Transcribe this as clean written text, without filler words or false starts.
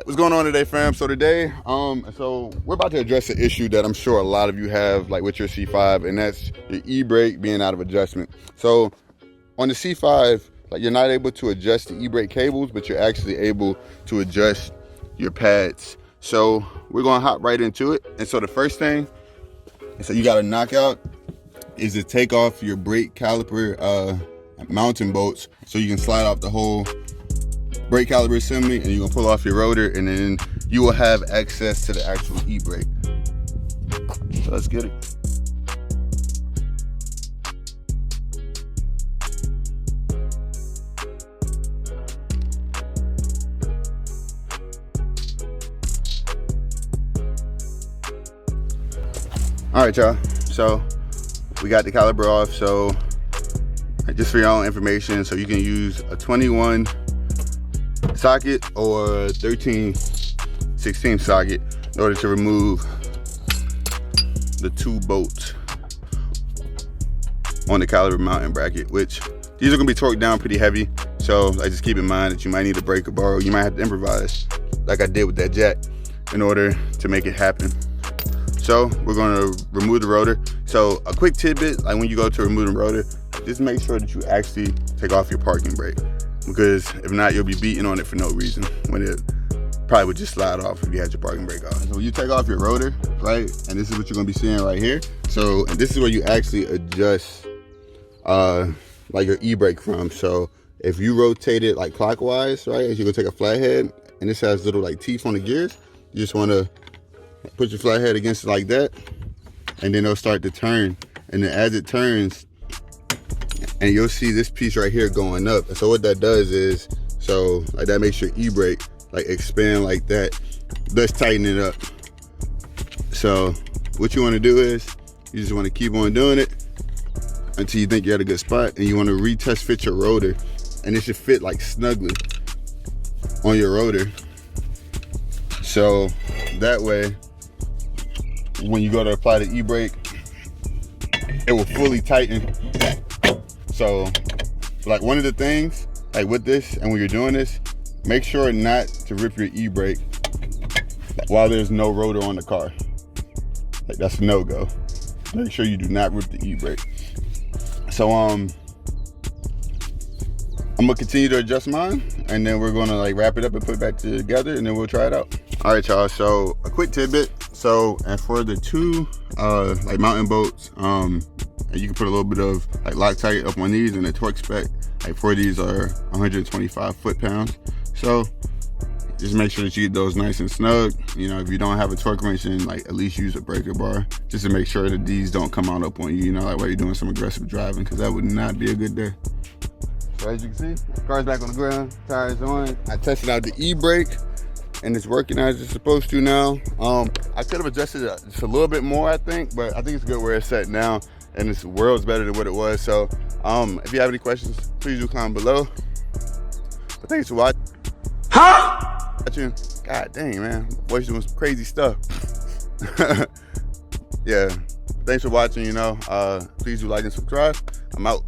What's going on today, fam? So today, we're about to address an issue that I'm sure a lot of you have, like with your C5, and that's your e-brake being out of adjustment. So on the C5, like you're not able to adjust the e-brake cables, but you're actually able to adjust your pads. So we're gonna hop right into it. And so the first thing, so you gotta knock out is to take off your brake caliper mounting bolts so you can slide off the whole brake caliper assembly, and you're gonna pull off your rotor, and then you will have access to the actual e-brake. So let's get it. All right, y'all, so we got the caliper off. So just for your own information, so you can use a 21 socket or 13/16 socket in order to remove the two bolts on the caliper mounting bracket, which these are gonna be torqued down pretty heavy. So just keep in mind that you might need a breaker bar, or you might have to improvise like I did with that jack in order to make it happen. So we're gonna remove the rotor. So a quick tidbit, like when you go to remove the rotor, just make sure that you actually take off your parking brake, because if not, you'll be beating on it for no reason when it probably would just slide off if you had your parking brake off. So when you take off your rotor, right, and this is what you're gonna be seeing right here. So, and this is where you actually adjust like your e-brake from. So if you rotate it like clockwise, right, as you go take a flathead, and this has little like teeth on the gears, you just wanna put your flathead against it like that, and then it'll start to turn. And then as it turns, and you'll see this piece right here going up. And so what that does is, so like that makes your e-brake like expand like that, thus tighten it up. So what you want to do is, you just want to keep on doing it until you think you're at a good spot, and you want to retest fit your rotor, and it should fit like snugly on your rotor. So that way, when you go to apply the e-brake, it will fully tighten. So like one of the things like with this, and when you're doing this, make sure not to rip your e-brake while there's no rotor on the car. Like that's a no-go. Make sure you do not rip the e-brake. So I'm gonna continue to adjust mine, and then we're gonna like wrap it up and put it back together, and then we'll try it out. All right, y'all, so a quick tidbit. So, and for the two like mounting bolts, you can put a little bit of like Loctite up on these, and the torque spec like for these are 125 foot-pounds. So just make sure that you get those nice and snug. You know, if you don't have a torque wrench, then like at least use a breaker bar just to make sure that these don't come out up on you, you know, like while you're doing some aggressive driving, because that would not be a good day. So as you can see, car's back on the ground, tires on. I tested out the e-brake, and it's working as it's supposed to now. I could have adjusted it just a little bit more, I think, but I think it's good where it's set now, and this world's better than what it was. So if you have any questions, please do comment below. But thanks for watching. God dang, man, my boy's doing some crazy stuff. Yeah, thanks for watching, you know. Please do like and subscribe. I'm out.